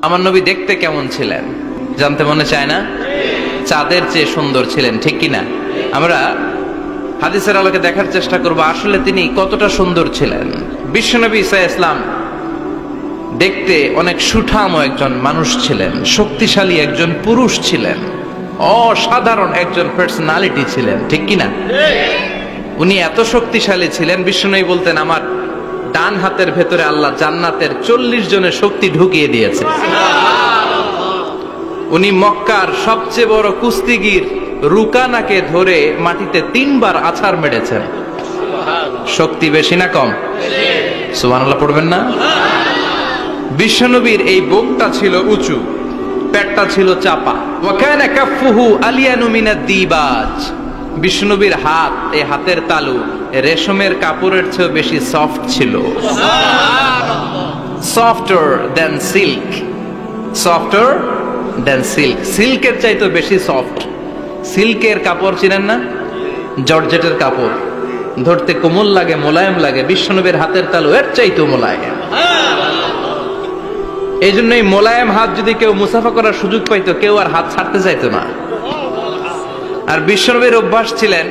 আমার নবী দেখতে কেমন ছিলেন জানতে মনে চায় না? চাঁদের চেয়ে সুন্দর ছিলেন, ঠিক কিনা? আমরা হাদিসের আলোকে দেখার চেষ্টা করব আসলে তিনি কতটা সুন্দর ছিলেন। বিশ্বনবী ঈসা ইসলাম দেখতে অনেক সুঠাম একজন মানুষ ছিলেন, শক্তিশালী একজন পুরুষ ছিলেন, অসাধারণ একজন পার্সোনালিটি ছিলেন, ঠিক কিনা? উনি এত শক্তিশালী ছিলেন, বিশ্বনবী বলতেন আমার ডান হাতের ভেতরে আল্লাহ জান্নাতের 40 জনের শক্তি ঢুকিয়ে দিয়েছে। উনি মক্কার সবচেয়ে বড় কুস্তিগির রুকানাকে ধরে মাটিতে 3 বার আছাড় মেরেছেন। শক্তি বেশি না কম? সুবহানাল্লাহ পড়বেন না? বিশ্বনবীর এই বুকটা ছিল উঁচু, পেটটা ছিল চাপা। ওয়া কানা কাফফুহু আলিয়ানু মিনাদ দিবাজ। বিশ্বনবীর হাত, এই হাতের তালু রেশমের কাপড়ের চেয়ে বেশি সফট ছিল। Softer than silk, softer than silk, সিল্কের চাইতে বেশি সফট। সিল্কের কাপড় চিনেন না? জর্জেটের কাপড় ধরতে কোমল লাগে, মোলায়েম লাগে। বিশ্বনবীর হাতের তালু এর চাইতেও মোলায়েম। এই জন্যই মোলায়েম হাত যদি কেউ মুসাফা করার সুযোগ পাইতো, কেউ আর হাত ছাড়তে চাইতো না। আর বিশ্বনবীর অভ্যাস ছিলেন,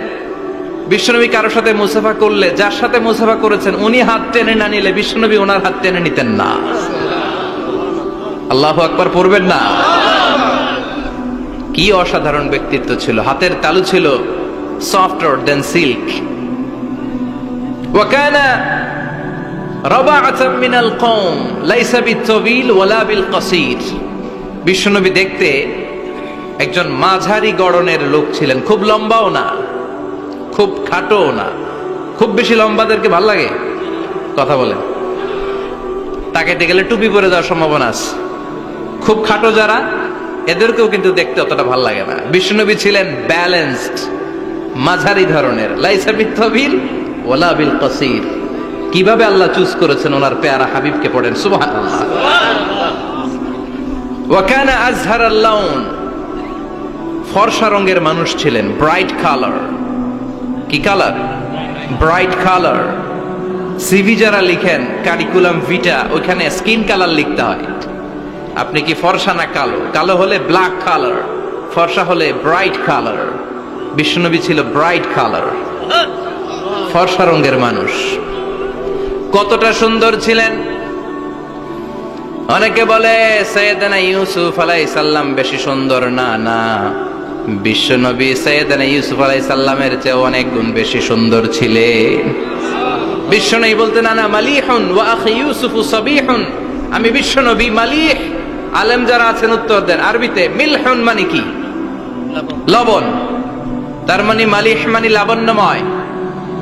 বিশ্বনবী কারোর সাথে মুসাফা করলে যার সাথে মুসাফা করেছেন উনি হাত টেনে না নিলে বিশ্বনবী ওনার হাত টেনে নিতেন না। আল্লাহু আকবার পড়বেন না? কি অসাধারণ ব্যক্তিত্ব ছিল। হাতের তালু ছিল সফটার দেন সিল্ক। ওয়া কানা রাবাআতাম মিনাল কওম লাইসা বিত-তাবিল ওয়ালা বিল কাসীর। বিশ্বনবী দেখতে একজন মাঝারি গড়নের লোক ছিলেন, খুব লম্বাও না খুব খাটোও না। খুব বেশি লম্বাদেরকে ভাল লাগে? কথা বলেন। তাকাইতে গেলে টুপি পরে যাওয়ার সম্ভাবনা আছে। খুব খাটো যারা, এদেরকেও কিন্তু দেখতে অতটা ভাল লাগে না। বিশ্বনবী ছিলেন ব্যালেন্সড, মাঝারি ধরনের। লাইসা বিত-তাবিল ওয়ালা বিল কাসীর। কিভাবে আল্লাহ চুজ করেছেন ওনার পেয়ারা হাবিবকে, পড়েন সুবহানাল্লাহ। ওয়া কানা আযহারাল লাউন। ফর্সা রঙের মানুষ ছিলেন, ব্রাইট কালার। কি কালার? Bright colour. সিভি যারা লিখেন কারিকুলাম ভিটা, ওইখানে স্কিন কালার লিখতে হয়। আপনি কি ফর্সা না কালো? কালো হলে ব্ল্যাক কালার, ফর্সা হলে ব্রাইট কালার। বিশ্বনবী ছিল ব্রাইট কালার, ফর্সা রঙের মানুষ। কতটা সুন্দর ছিলেন! অনেকে বলে সাইয়েদনা ইউসুফ আলাইহিস সালাম বেশি সুন্দর। না না, বিশ্বনবী সাইয়েদনা ইউসুফ আলাইহিস সালামের চেয়ে অনেক গুণ বেশি সুন্দর ছিলেন। বিশ্বনবী বলতেন আনা মালিহুন ওয়া আখি ইউসুফু সাবিহুন। আমি বিশ্বনবী মালিহ। আলেম যারা আছেন উত্তর দেন আরবিতে। মিলহুন মানে কি? লবণ। তার মানে মালিহ মানে লাবণ্যময়।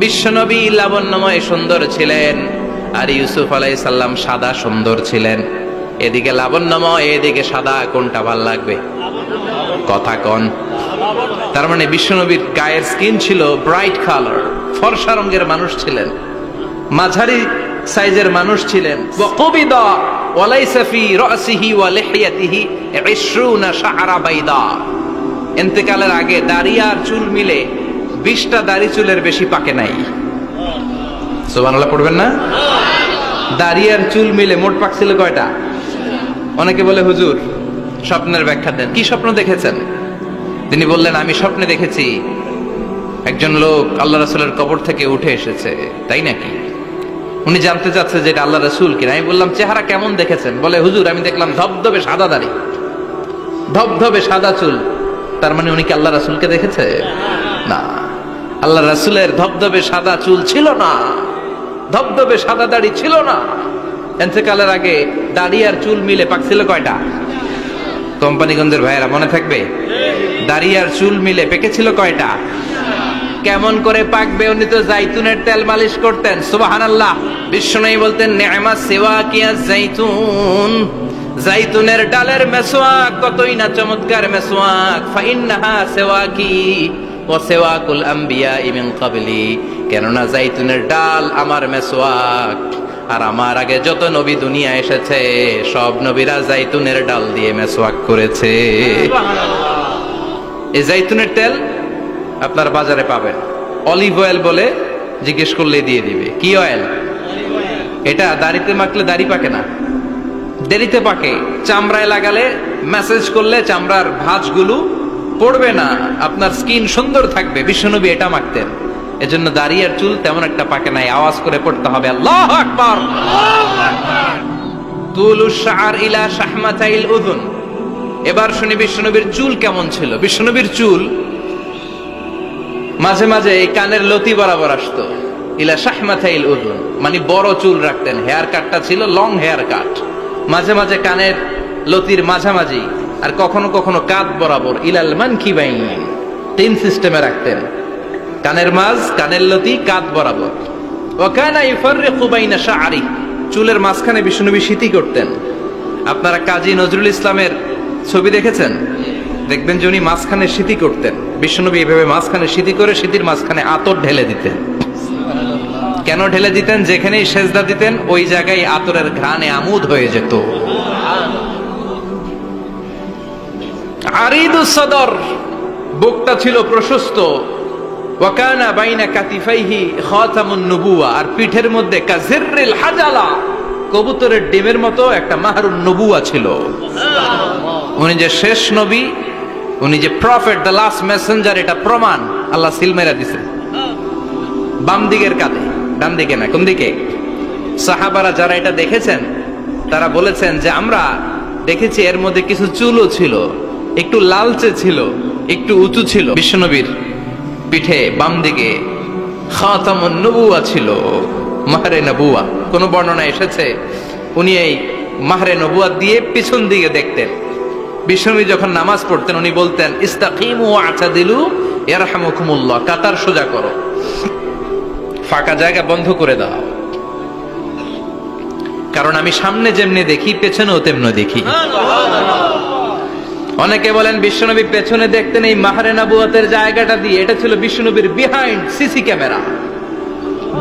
বিশ্বনবী লাবণ্যময় সুন্দর ছিলেন, আর ইউসুফ আলাইহিস সালাম সাদা সুন্দর ছিলেন। এদিকে লাবণ্যময়, এদিকে সাদা, কোনটা ভাল লাগবে? কথা কন। তার মানে বিশ্বনবীর গায়ের স্কিন ছিল ব্রাইট কালার, ফর্সা রঙের মানুষ ছিলেন, মাঝারি সাইজের মানুষ ছিলেন। ওয়া কুবিদা ওয়া লাইসা ফি রাসিহি ওয়া লিহিয়াতিহি 20 শাআরা বাইদা। ইন্তেকালের আগে দাড়ি আর চুল মিলে 20টা দাড়ি চুলের বেশি পাকে নাই। সুবহানাল্লাহ পড়বেন না? দাড়ি আর চুল মিলে মোট পাকছিল কয়টা? অনেকে বলে হুজুর স্বপ্নের ব্যাখ্যা দেন। কি স্বপ্ন দেখেছেন? তিনি বললেন আমি স্বপ্নে দেখেছি একজন লোক আল্লাহ রাসূলের কবর থেকে উঠে এসেছে। তাই নাকি? উনি জানতে চাচ্ছে যে এটা আল্লাহ রাসূল কিনা। আমি বললাম চেহারা কেমন দেখেছেন? বলে হুজুর আমি দেখলাম ধবধবে সাদা দাড়ি, ধবধবে সাদা চুল। তার মানে উনি কি আল্লাহ রাসূলকে দেখেছে? না, আল্লাহ রাসূলের ধবধবে সাদা চুল ছিল না, ধবধবে সাদা দাড়ি ছিল না। ইন্তেকালের আগে দাড়ি আর চুল মিলে পাকছিল কয়টা? কোম্পানিগঞ্জের ভাইয়েরা মনে থাকবে? দাড়ি আর চুল মিলে পেকেছিল কয়টা? কেমন করে পাকবে? উনি তো জাইতুনের তেল মালিশ করতেন। সুবহানাল্লাহ। বিশ্বনবী বলতেন নি'মা সিওয়াকিয়া জাইতুন। জাইতুনের ডালের মেসওয়াক কতই না চমৎকার মেসওয়াক। ফাইন্নাহা সিওয়াকি ওয়া সিওয়াকুল আমবিয়া মিন ক্বাবলি। কেননা জাইতুনের ডাল আমার মেসওয়াক, আর আমার আগে যত নবী দুনিয়া এসেছে সব নবীরা জাইতুনের ডাল দিয়ে মেসওয়াক করেছে। এই জাইতুনের তেল আপনার বাজারে পাবেন। অলিভ অয়েল বলে জিজ্ঞেস করলে দিয়ে দিবে। কি অয়েল? এটা দাড়িতে মাখলে দাড়ি পাকে না, দেরিতে পাকে, চামড়ায় লাগালে ম্যাসেজ করলে চামড়ার ভাঁজগুলো পড়বে না, আপনার স্কিন সুন্দর থাকবে। বিশ্বনবী এটা মাখতেন। এজন্য দাড়ি আর চুল তেমন একটা পাকে নাই, আওয়াজ করে পড়তে হবে আল্লাহু আকবার। তুলুশ শাআর ইলা শাহমাতাইল উযুন। এবার শুনি বিশ্বনবীর চুল কেমন ছিল। বিশ্বনবীর চুল মাঝে মাঝে এই কানের লতি বরাবর আসতো। ইলা শাহমাতাইল উযুন মানে বড় চুল রাখতেন, হেয়ার কাটটা ছিল লং হেয়ার কাট। মাঝে মাঝে কানের লতির মাঝামাঝি, আর কখনো কখনো কাঁধ বরাবর। ইলাল মানকিবাইন, তিন সিস্টেমে রাখতেন, কানের মাঝ, কানের লতি, কাঁধ বরাবর। ওয়া কানা ইফাররিকু বাইনা শা'রি, চুলের মাঝখানে বিশ্বনবী সিঁথি করতেন। আপনারা কাজী নজরুল ইসলামের ছবি দেখেছেন? দেখবেন যে উনি মাঝখানে সিঁথি করতেন। বিশ্বনবী এভাবে মাঝখানে সিঁথি করে সিঁথির মাঝখানে আতর ঢেলে দিতেন। কেন ঢেলে দিতেন? যেখানেই সেজদা দিতেন ওই জায়গায় আতরের ঘ্রাণে আমোদ হয়ে যেত। আরিদুস সদর, বুকটা ছিল প্রশস্ত। ওয়া কানা বাইনা কাতিফাইহি খাতামুন নবুওয়া, আর পিঠের মধ্যে কাজিররিল হাজালা, কবুতরের ডিমের মতো একটা মাহরুন নবুওয়া ছিল। উনি যে শেষ নবী, উনি যে প্রফেট, দ্য লাস্ট মেসেঞ্জার, এটা প্রমাণ আল্লাহ সিল মেরা দিয়েছে। বাম দিকের কাঁধে, ডান দিকে না। কোন দিকে? সাহাবারা যারা এটা দেখেছেন তারা বলেছেন যে আমরা দেখেছি এর মধ্যে কিছু চুলও ছিল, একটু লালচে ছিল, একটু উঁচু ছিল। বিশ্বনবীর পিঠে বাম দিকে খাতামুন নবুওয়া ছিল, মাহরে নবুওয়া। কোন বর্ণনা এসেছে উনি এই মাহরে নবুওয়া দিয়ে পিছন দিকে দেখতেন। বিশ্বনবী যখন নামাজ পড়তেন উনি বলতেন ইস্তাকিমু ওয়া'তাদিলু ইয়ারহামুকুমুল্লাহ, কাতার সোজা করো, ফাঁকা জায়গা বন্ধ করে দাও, কারণ আমি সামনে যেমনি দেখি পেছনেও তেমনি দেখি। অনেকে বলেন বিশ্বনবী পেছনে দেখতেন এই মাহরে নবুয়তের জায়গাটা দিয়ে। এটা ছিল বিশ্বনবীর behind CC camera,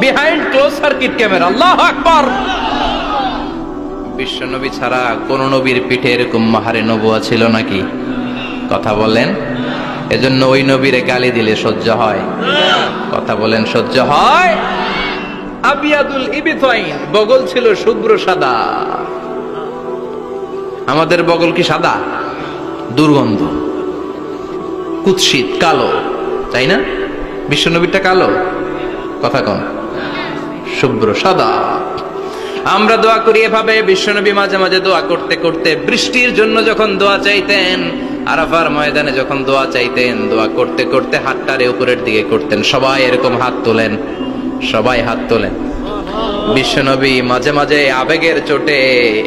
behind close circuit camera. আল্লাহু আকবার। বিশ্বনবী ছাড়া কোন নবীর পিঠে এরকম মাহরে নবুয়া ছিল নাকি? কথা বলেন। এজন্য ওই নবীরে গালি দিলে সহ্য হয়? কথা বলেন, সহ্য হয়? আবিয়াদুল ইবতাইন, বগল ছিল শুভ্র সাদা। আমাদের বগল কি সাদা? দুর্গন্ধ, কুৎসিত, কালো, তাই না? বিশ্বনবীরটা কালো? কথা কন। শুভ্র সাদা। আমরা দোয়া করি এভাবে। বিশ্বনবী মাঝে মাঝে দোয়া করতে করতে বৃষ্টির জন্য যখন দোয়া চাইতেন, আরাফার ময়দানে যখন দোয়া চাইতেন, দোয়া করতে করতে হাতটারে উপরের দিকে করতেন। সবাই এরকম হাত তোলেন, সবাই হাত তোলেন। বিশ্বনবী মাঝে মাঝে আবেগের চোটে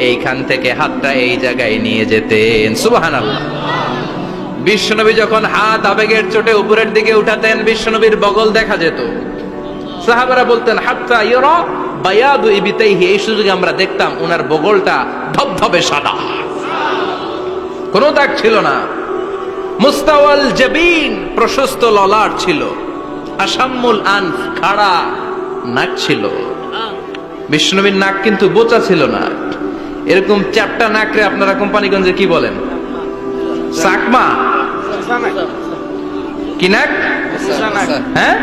এইখান থেকে হাতটা এই জায়গায় নিয়ে যেতেন। সুবহানাল্লাহ। বিশ্বনবী যখন হাত আবেগের চোটে উপরের দিকে উঠাতেন, বিশ্বনবীর বগল দেখা যেত। সাহাবারা বলতেন হাত্তা ইয়ারা বায়াদু ইবতাইহি, এই সুযোগে আমরা দেখতাম ওনার বগলটা ধবধবে সাদা, কোনো দাগ ছিল না। মুস্তাওয়াল জাবিন, প্রশস্ত ললাট ছিল। আসাম্মুল আনফ, খাড়া নাক ছিল। বিশ্বনবীর নাক কিন্তু বোচা ছিল না। এরকম চ্যাপটা নাকরে আপনারা কোম্পানিগঞ্জে কি বলেন? চাকমা? কি নাক? হ্যাঁ,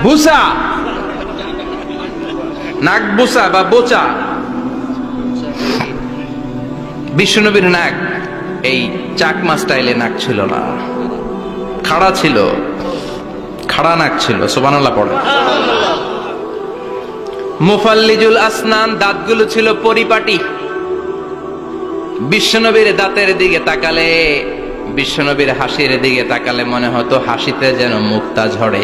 বুসা। নাক বুসা বা বোচা। বিশ্বনবীর নাক এই চাকমা স্টাইলে নাক ছিল না, খাড়া ছিল, খাড়া নাক ছিল। সুবহানাল্লাহ পড়ে। মুফাল্লিজুল আসনান, দাঁতগুলো ছিল পরিপাটি। বিশ্বনবীর দাঁতের দিকে তাকালে, বিশ্বনবীর হাসির দিকে তাকালে মনে হতো হাসিতে যেন মুক্তা ঝরে।